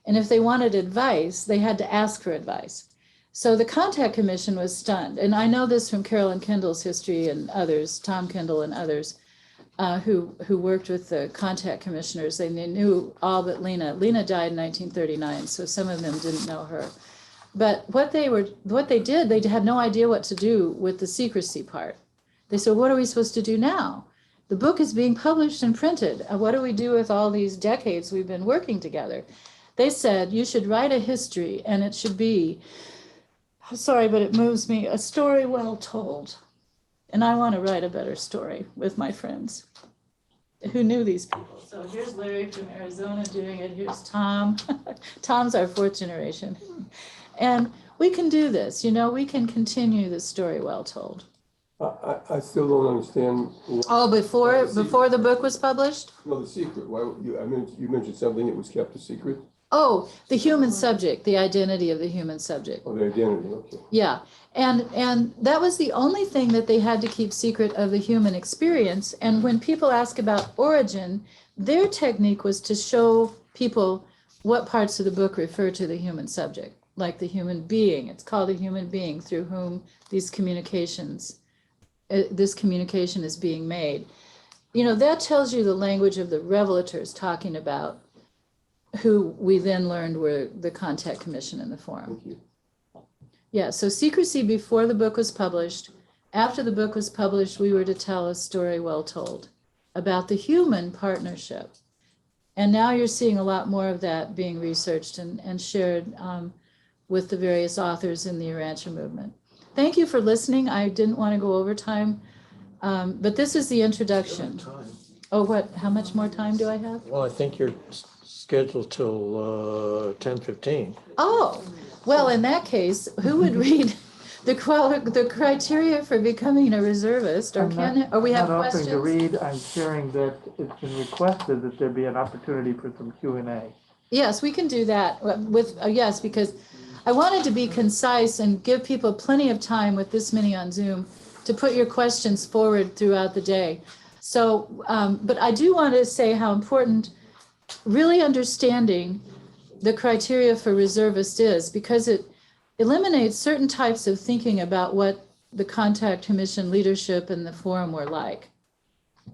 And if they wanted advice, they had to ask for advice. So the Contact Commission was stunned. And I know this from Carolyn Kendall's history and others, Tom Kendall and others, who worked with the Contact Commissioners. They knew all but Lena. Lena died in 1939, so some of them didn't know her. But what they did, they had no idea what to do with the secrecy part. They said, what are we supposed to do now? The book is being published and printed. What do we do with all these decades we've been working together? They said, you should write a history, and it should be, I'm sorry, but it moves me, a story well told. And I want to write a better story with my friends who knew these people. So here's Larry from Arizona doing it. Here's Tom. Tom's our fourth generation. And we can do this, we can continue the story well told. I still don't understand. Oh, before the book was published? No, the secret. Why you mentioned something that was kept a secret? Oh, the human subject, the identity of the human subject. Oh, the identity, okay. Yeah, and that was the only thing that they had to keep secret of the human experience. And when people ask about origin, their technique was to show people what parts of the book refer to the human subject, like the human being. It's called a human being through whom this communication is being made. That tells you the language of the revelators talking about who we then learned were the Contact Commission and the Forum. Thank you. Yeah, so secrecy before the book was published. After the book was published, we were to tell a story well told about the human partnership. And now you're seeing a lot more of that being researched and shared with the various authors in the Urantia movement. Thank you for listening. I didn't want to go over time, but this is the introduction. Oh, what? How much more time do I have? Well, I think you're scheduled till 10:15. Oh, well, in that case, who would read the criteria for becoming a reservist? Or we have I'm not questions? offering to read. I'm sharing that it's been requested that there be an opportunity for some Q&A. Yes, we can do that with yes, because I wanted to be concise and give people plenty of time with this many on Zoom to put your questions forward throughout the day. So, but I do want to say how important really understanding the criteria for reservist is, because it eliminates certain types of thinking about what the Contact Commission leadership and the forum were like.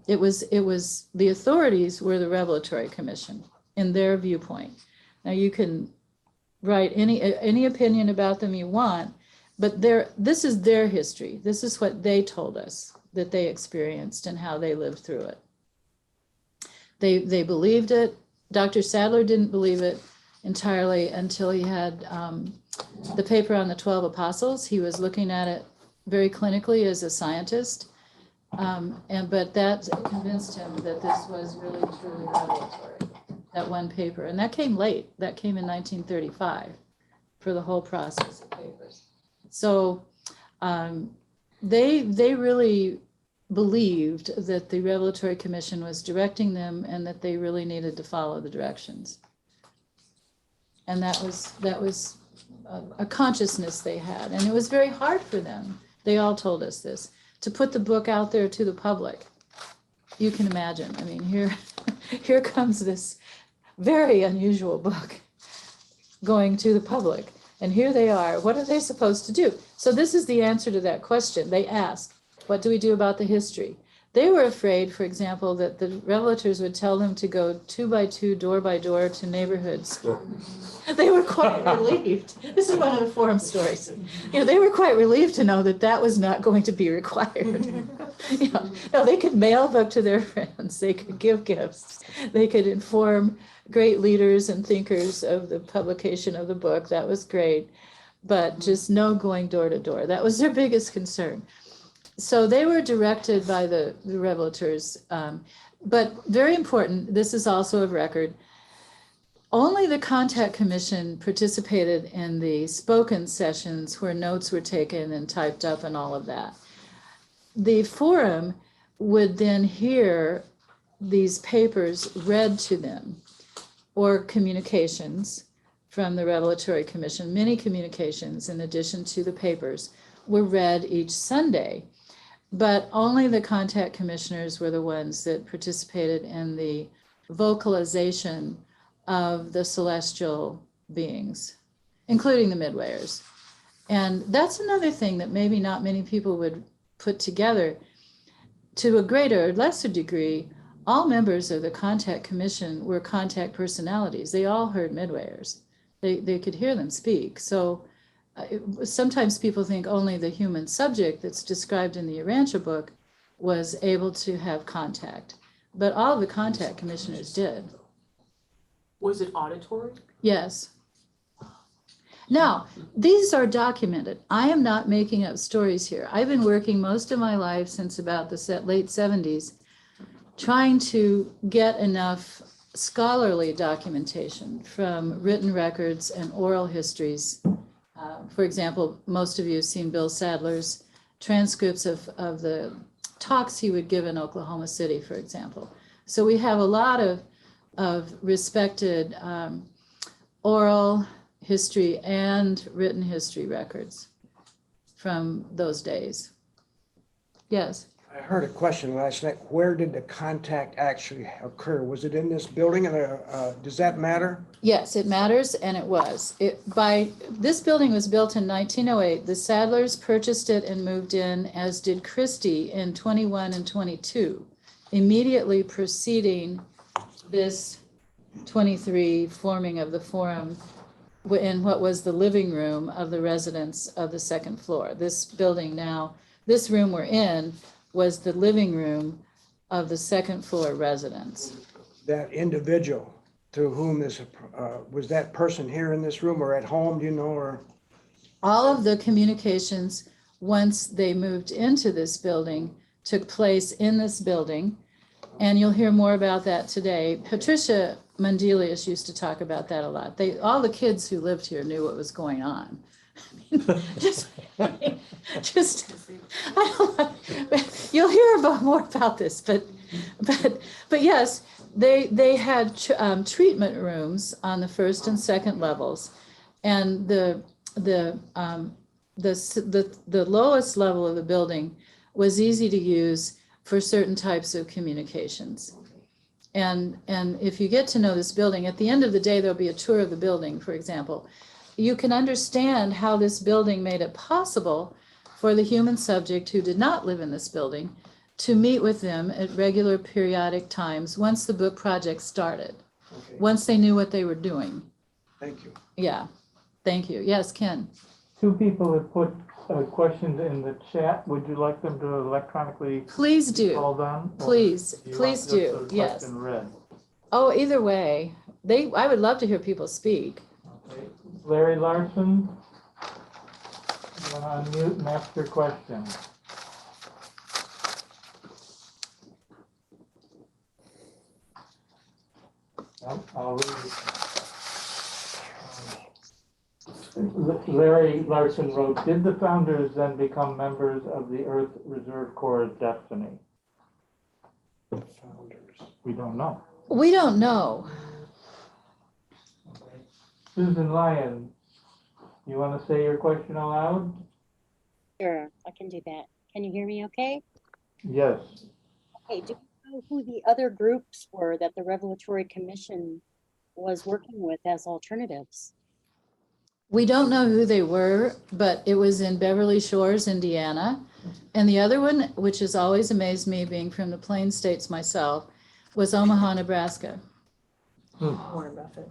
It was the authorities were the Revelatory Commission in their viewpoint. Now you can write any opinion about them you want, but this is their history. This is what they told us that they experienced and how they lived through it. They believed it. Dr. Sadler didn't believe it entirely until he had the paper on the 12 apostles. He was looking at it very clinically as a scientist. But that convinced him that this was really truly revelatory, that one paper. And that came late. That came in 1935 for the whole process of papers. So they really believed that the Revelatory Commission was directing them and that they really needed to follow the directions. And that was a consciousness they had. And it was very hard for them. They all told us this, to put the book out there to the public. You can imagine. I mean, here comes this very unusual book going to the public. And here they are. What are they supposed to do? So this is the answer to that question. They asked, what do we do about the history? They were afraid, for example, that the revelators would tell them to go 2 by 2, door by door to neighborhoods. They were quite relieved. This is one of the forum stories. They were quite relieved to know that that was not going to be required. No, they could mail a book to their friends. They could give gifts. They could inform great leaders and thinkers of the publication of the book. That was great. But just no going door to door. That was their biggest concern. So they were directed by the revelators. But very important, this is also of record, only the Contact Commission participated in the spoken sessions where notes were taken and typed up and all of that. The forum would then hear these papers read to them, or communications from the Revelatory Commission. Many communications, in addition to the papers, were read each Sunday. But only the Contact Commissioners were the ones that participated in the vocalization of the celestial beings, including the midwayers. And that's another thing that maybe not many people would put together. To a greater or lesser degree, all members of the Contact Commission were contact personalities. They all heard midwayers. They could hear them speak. So sometimes people think only the human subject that's described in the Urantia book was able to have contact. But all the Contact Commissioners did. Was it auditory? Yes. Now, these are documented. I am not making up stories here. I've been working most of my life since about the late 70s, trying to get enough scholarly documentation from written records and oral histories. For example, most of you have seen Bill Sadler's transcripts of the talks he would give in Oklahoma City, for example. So we have a lot of respected oral history and written history records from those days. Yes. I heard a question last night. Where did the contact actually occur? Was it in this building? Does that matter? Yes, it matters, and it was. This building was built in 1908. The Sadlers purchased it and moved in, as did Christie in 21 and 22, immediately preceding this 23 forming of the forum in what was the living room of the residents of the second floor. This building now, this room we're in, was the living room of the second floor residents. That individual through whom this, was that person here in this room or at home, do you know, or? All of the communications, once they moved into this building, took place in this building. And you'll hear more about that today. Patricia Mundelius used to talk about that a lot. All the kids who lived here knew what was going on. I don't know. You'll hear more about this, but yes, they had treatment rooms on the first and second levels, and the lowest level of the building was easy to use for certain types of communications. And if you get to know this building, at the end of the day, there'll be a tour of the building, for example. You can understand how this building made it possible for the human subject who did not live in this building to meet with them at regular periodic times once the book project started, Okay, once they knew what they were doing. thank you. Yeah, thank you. Yes, Ken. Two people have put questions in the chat. Would you like them to electronically Please do. call them? or Please, do you please want just do. the Yes. question read? Oh, either way. I would love to hear people speak. Okay. Larry Larson, you want to unmute and ask your question. I'll read it. Larry Larson wrote, did the founders then become members of the Earth Reserve Corps' destiny? Founders. We don't know. We don't know. Okay. Susan Lyon, you want to say your question aloud? Sure, I can do that. Can you hear me okay? Yes. Okay, do you know who the other groups were that the Revelatory Commission was working with as alternatives? We don't know who they were, but it was in Beverly Shores, Indiana. And the other one, which has always amazed me, being from the Plain States myself, was Omaha, Nebraska. Warren Buffett.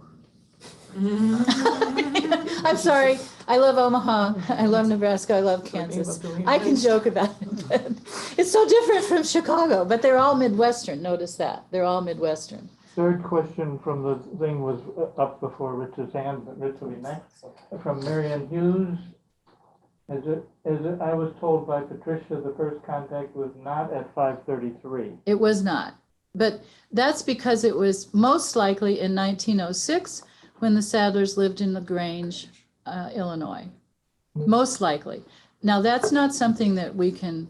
I'm sorry. I love Omaha. I love Nebraska. I love Kansas. I can joke about it. But it's so different from Chicago, but they're all Midwestern. Notice that. They're all Midwestern. Third question from the thing was up before Rich's hand, but Rich will be next. From Marion Hughes. I was told by Patricia, the first contact was not at 5:33. It was not. But that's because it was most likely in 1906 when the Sadlers lived in LaGrange, Illinois. Most likely. Now, that's not something that we can,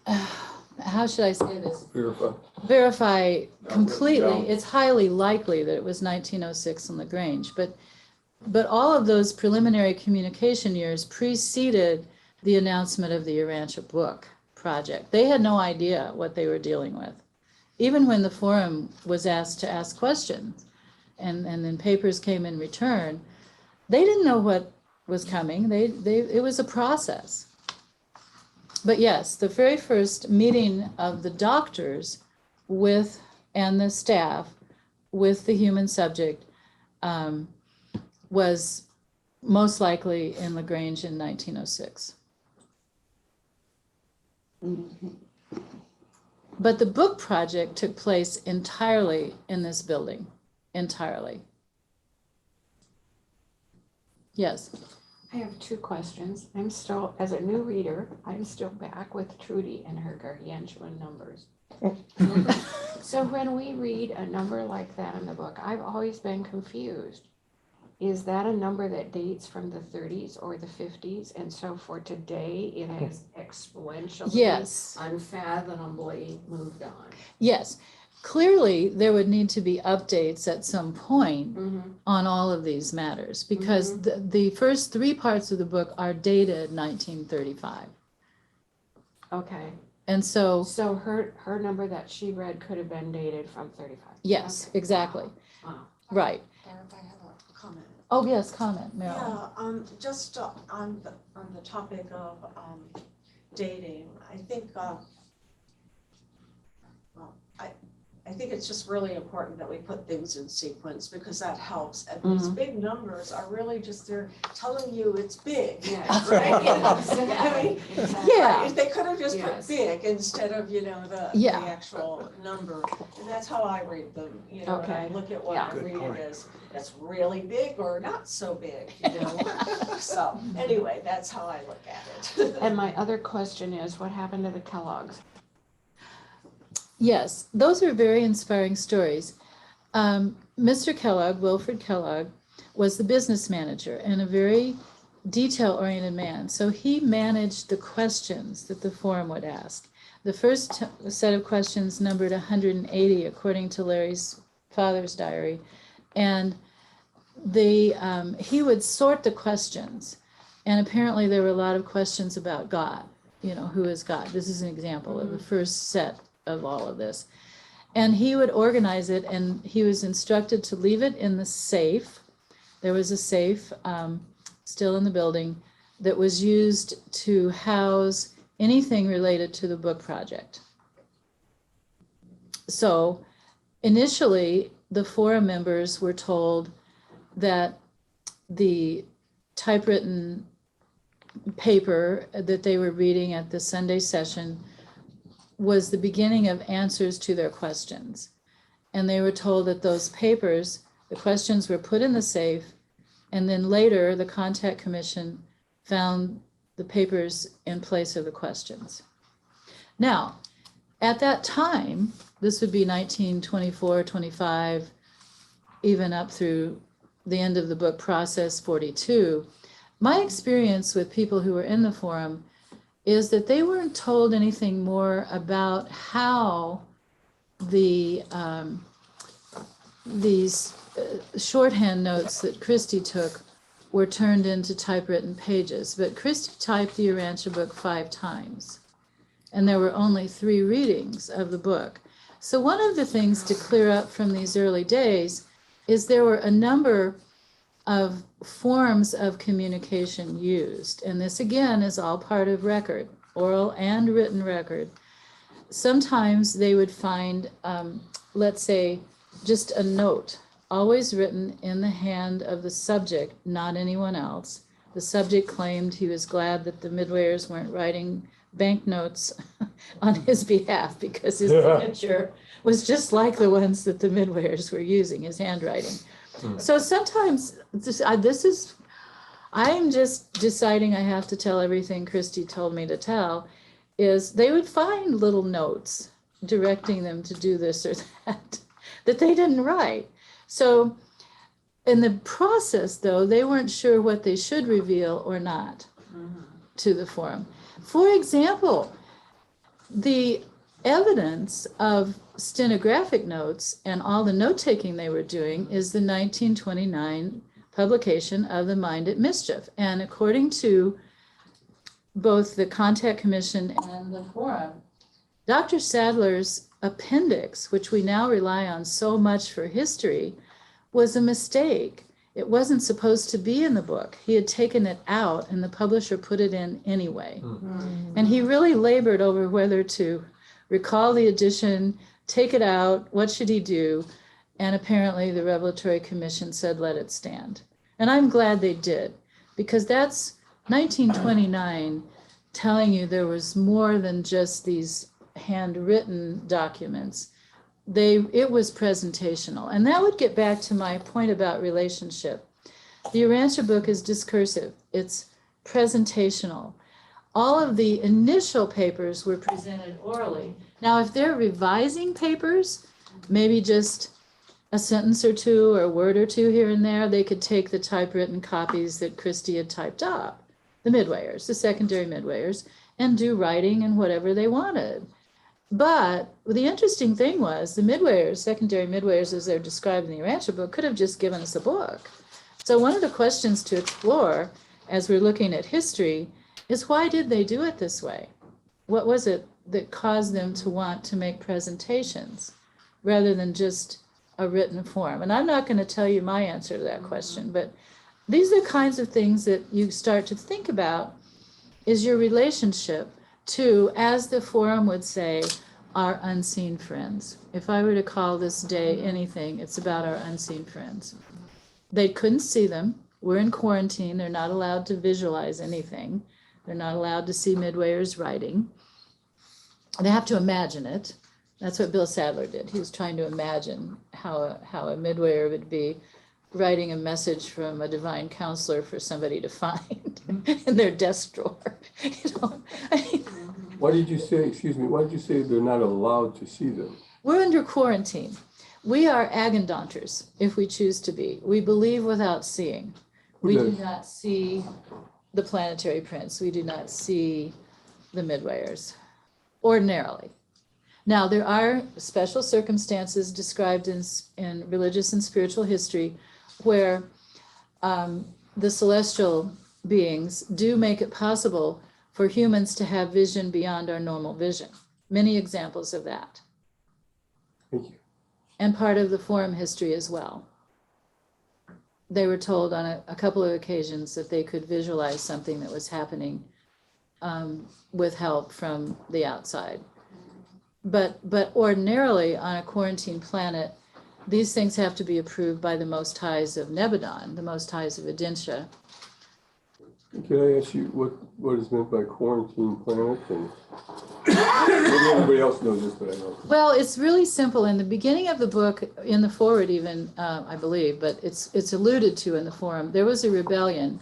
how should I say this? Verify completely. It's highly likely that it was 1906 in LaGrange, but all of those preliminary communication years preceded the announcement of the Urantia book project. They had no idea what they were dealing with. Even when the forum was asked to ask questions and then papers came in return, they didn't know what was coming. It was a process. But yes, the very first meeting of the doctors with and the staff with the human subject was most likely in LaGrange in 1906. But the book project took place entirely in this building, entirely. Yes. I have two questions. I'm still, as a new reader, I'm still back with Trudy and her gargantuan numbers. So when we read a number like that in the book, I've always been confused. Is that a number that dates from the 30s or the 50s? And so for today, it has exponentially, Yes. unfathomably moved on. Yes. Clearly, there would need to be updates at some point on all of these matters because the first three parts of the book are dated 1935. Okay. And so her number that she read could have been dated from 35. yes, Okay. exactly. Wow. Right. Barb, I have a comment. Oh, yes, comment, Marilyn. Yeah, just on the topic of dating, I think, I think it's just really important that we put things in sequence because that helps. And these big numbers are really just, they're telling you it's big, Yes. right? Exactly. I mean, Yeah. if they could have just Yes. put big instead of, the Yeah. actual number. And that's how I read them, and I Okay. look at what Yeah. I Good read point. it as, that's really big or not so big, So anyway, that's how I look at it. And my other question is, what happened to the Kellogg's? Yes, those are very inspiring stories. Mr. Kellogg, Wilfred Kellogg, was the business manager and a very detail-oriented man. So he managed the questions that the forum would ask. The first set of questions numbered 180, according to Larry's father's diary. And he would sort the questions. And apparently there were a lot of questions about God. Who is God? This is an example of the first set of all of this. And he would organize it, and he was instructed to leave it in the safe. There was a safe still in the building that was used to house anything related to the book project. So initially, the forum members were told that the typewritten paper that they were reading at the Sunday session was the beginning of answers to their questions. And they were told that those papers, the questions were put in the safe, and then later the Contact Commission found the papers in place of the questions. Now, at that time, this would be 1924, 25, even up through the end of the book process, 42. My experience with people who were in the forum is that they weren't told anything more about how these shorthand notes that Christy took were turned into typewritten pages. But Christy typed the Urantia book 5 times, and there were only 3 readings of the book. So one of the things to clear up from these early days is there were a number of forms of communication used. And this, again, is all part of record, oral and written record. Sometimes they would find, let's say, just a note, always written in the hand of the subject, not anyone else. The subject claimed he was glad that the midwayers weren't writing banknotes on his behalf because his signature was just like the ones that the midwayers were using, his handwriting. So sometimes I'm just deciding I have to tell everything Christy told me to tell, is they would find little notes directing them to do this or that they didn't write. So in the process, though, they weren't sure what they should reveal or not to the forum. For example, the evidence of stenographic notes and all the note-taking they were doing is the 1929 publication of The Mind at Mischief. And according to both the Contact Commission and the forum, Dr. Sadler's appendix, which we now rely on so much for history, was a mistake. It wasn't supposed to be in the book. He had taken it out and the publisher put it in anyway. And he really labored over whether to recall the edition, take it out, what should he do? And apparently the Revelatory Commission said, let it stand. And I'm glad they did, because that's 1929 telling you there was more than just these handwritten documents. It was presentational. And that would get back to my point about relationship. The Urantia book is discursive. It's presentational. All of the initial papers were presented orally. Now, if they're revising papers, maybe just a sentence or two or a word or two here and there, they could take the typewritten copies that Christy had typed up, the midwayers, the secondary midwayers, and do writing and whatever they wanted. But the interesting thing was the midwayers, secondary midwayers, as they're described in the Urantia book, could have just given us a book. So one of the questions to explore as we're looking at history is, why did they do it this way? What was it that caused them to want to make presentations rather than just a written form? And I'm not going to tell you my answer to that question, but these are the kinds of things that you start to think about, is your relationship to, as the forum would say, our unseen friends. If I were to call this day anything, it's about our unseen friends. They couldn't see them. We're in quarantine. They're not allowed to visualize anything. They're not allowed to see midwayers writing. They have to imagine it. That's what Bill Sadler did. He was trying to imagine how a midwayer would be writing a message from a divine counselor for somebody to find in their desk drawer. Why did you say they're not allowed to see them? We're under quarantine. We are agendanters, if we choose to be. We believe without seeing. We do not see the planetary prince. We do not see the midwayers, ordinarily. Now, there are special circumstances described in religious and spiritual history where the celestial beings do make it possible for humans to have vision beyond our normal vision. Many examples of that. Thank you. And part of the forum history as well. they were told on a couple of occasions that they could visualize something that was happening with help from the outside. But ordinarily on a quarantine planet, these things have to be approved by the Most Highs of Nebadon, the Most Highs of Adintia. Can I ask you what is meant by quarantine planet? And maybe everybody else knows this, but I don't. Well, it's really simple. In the beginning of the book, in the foreword even, I believe, but it's alluded to in the forum, there was a rebellion.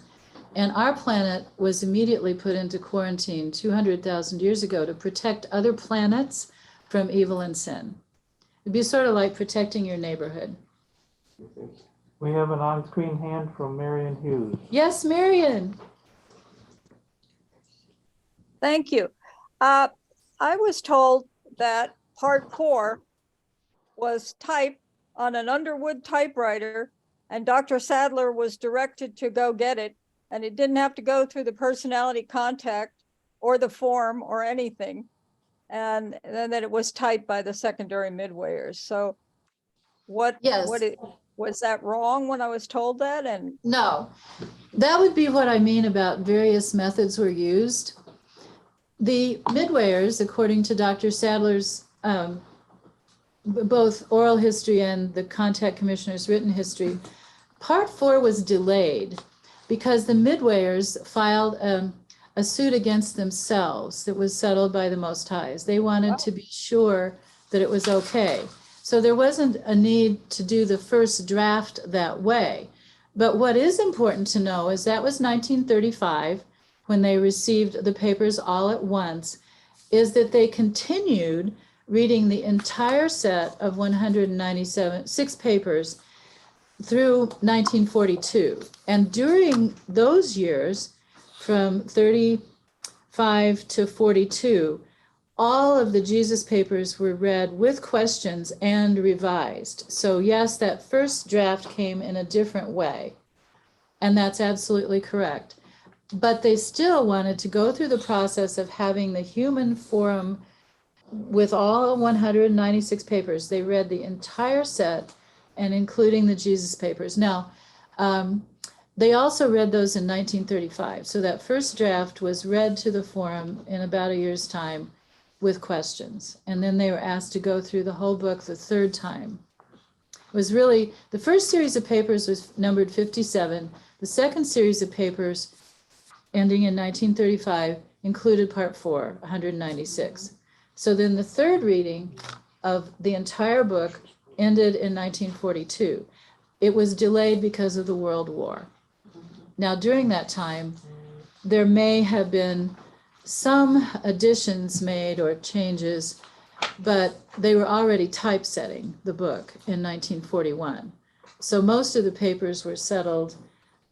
And our planet was immediately put into quarantine 200,000 years ago to protect other planets from evil and sin. It'd be sort of like protecting your neighborhood. We have an on-screen hand from Marion Hughes. Yes, Marion. Thank you. I was told that part 4 was typed on an Underwood typewriter, and Dr. Sadler was directed to go get it, and it didn't have to go through the personality contact or the form or anything, and then that it was typed by the secondary midwayers. So Yes. Was that wrong when I was told that? And No, that would be what I mean about various methods were used. The midwayers, according to Dr. Sadler's both oral history and the contact commissioner's written history, part 4 was delayed because the midwayers filed a suit against themselves that was settled by the Most Highs. They wanted to be sure that it was okay. So there wasn't a need to do the first draft that way. But what is important to know is that was 1935 when they received the papers all at once, is that they continued reading the entire set of 6 papers through 1942. And during those years, from 35 to 42, all of the Jesus papers were read with questions and revised. So yes, that first draft came in a different way, and that's absolutely correct. But they still wanted to go through the process of having the human forum with all 196 papers. They read the entire set and including the Jesus papers. Now, they also read those in 1935. So that first draft was read to the forum in about a year's time with questions. And then they were asked to go through the whole book the third time. It was really, the first series of papers was numbered 57. The second series of papers, ending in 1935, included part 4, 196. So then the third reading of the entire book ended in 1942. It was delayed because of the World War. Now, during that time, there may have been some additions made or changes, but they were already typesetting the book in 1941. So most of the papers were settled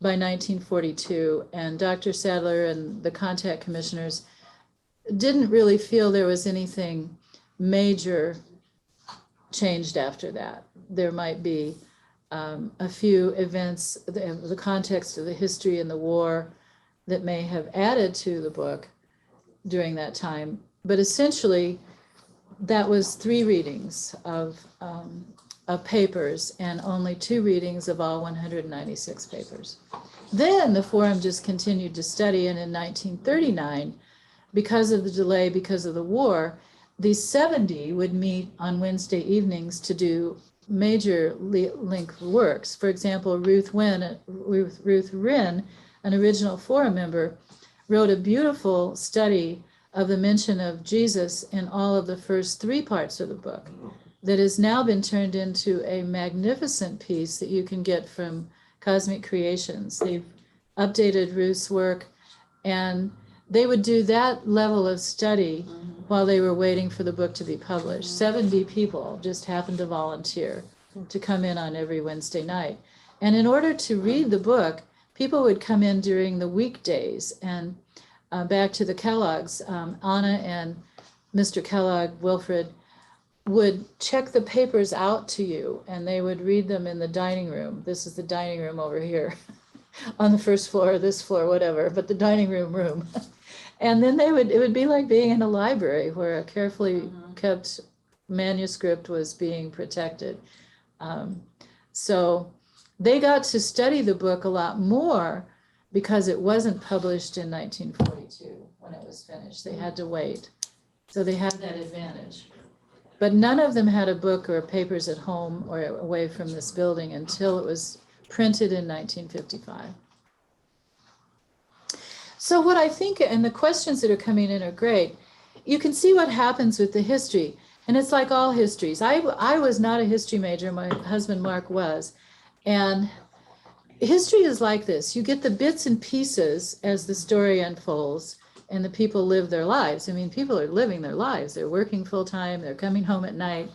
by 1942, and Dr. Sadler and the contact commissioners didn't really feel there was anything major changed after that. There might be a few events, the context of the history and the war that may have added to the book during that time. But essentially, that was 3 readings of papers and only 2 readings of all 196 papers. Then the forum just continued to study, and in 1939, because of the delay, because of the war, these 70 would meet on Wednesday evenings to do major length works. For example, Ruth Wren, an original forum member, wrote a beautiful study of the mention of Jesus in all of the first 3 parts of the book that has now been turned into a magnificent piece that you can get from Cosmic Creations. They've updated Ruth's work, and they would do that level of study while they were waiting for the book to be published. 70 people just happened to volunteer to come in on every Wednesday night. And in order to read the book, people would come in during the weekdays. And back to the Kellogg's, Anna and Mr. Kellogg, Wilfred, would check the papers out to you, and they would read them in the dining room. This is the dining room over here on the first floor, this floor, whatever, but the dining room. And then it would be like being in a library where a carefully kept manuscript was being protected. So they got to study the book a lot more because it wasn't published in 1942 when it was finished. They had to wait. So they had that advantage. But none of them had a book or papers at home or away from this building until it was printed in 1955. So what I think, and the questions that are coming in are great. You can see what happens with the history. And it's like all histories. I was not a history major. My husband, Mark, was. And history is like this. You get the bits and pieces as the story unfolds and the people live their lives. I mean, people are living their lives. They're working full time. They're coming home at night,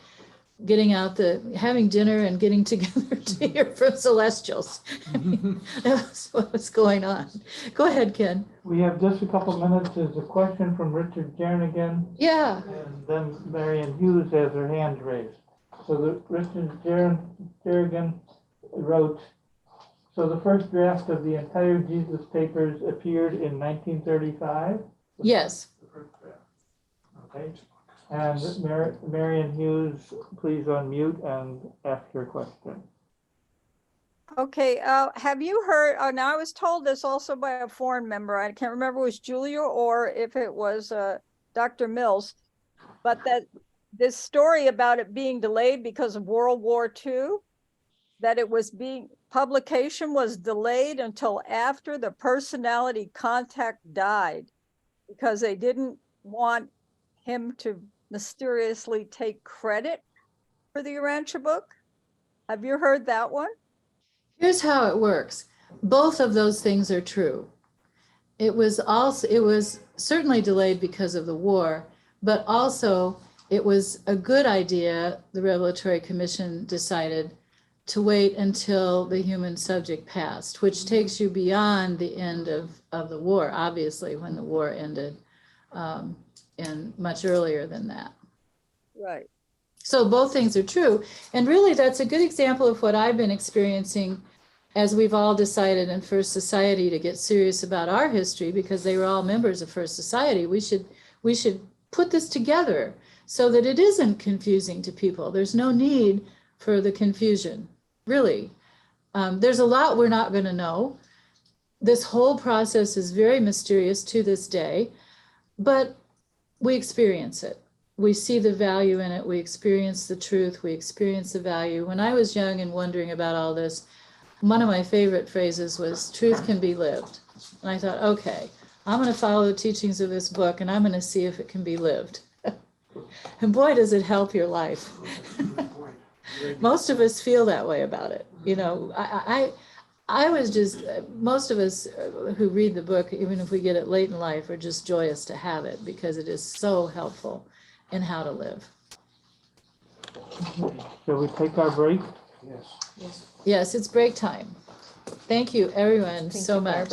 getting out having dinner and getting together to hear from celestials. I mean, that's what's going on. Go ahead, Ken. We have just a couple minutes. There's a question from Richard Jernigan. Yeah. And then Marion Hughes has her hand raised. So Richard Jernigan wrote, so the first draft of the entire Jesus Papers appeared in 1935? Yes. Okay. And Marion Hughes, please unmute and ask your question. Okay, have you heard, now I was told this also by a foreign member, I can't remember if it was Julia or if it was Dr. Mills, but that this story about it being delayed because of World War II, that it was publication was delayed until after the personality contact died because they didn't want him to mysteriously take credit for the Urantia book. Have you heard that one? Here's how it works. Both of those things are true. It was certainly delayed because of the war, but also it was a good idea, the Revelatory Commission decided, to wait until the human subject passed, which takes you beyond the end of the war, obviously, when the war ended, and much earlier than that. Right. So both things are true. And really, that's a good example of what I've been experiencing as we've all decided in First Society to get serious about our history, because they were all members of First Society. We should put this together so that it isn't confusing to people. There's no need for the confusion, really. There's a lot we're not going to know. This whole process is very mysterious to this day, but we experience it. We see the value in it. We experience the truth. We experience the value. When I was young and wondering about all this, one of my favorite phrases was, truth can be lived. And I thought, okay, I'm going to follow the teachings of this book and I'm going to see if it can be lived. And boy, does it help your life. Most of us feel that way about it. You know, I was just, most of us who read the book, even if we get it late in life, are just joyous to have it because it is so helpful in how to live. Shall we take our break? Yes, it's break time. Thank you, everyone, so much.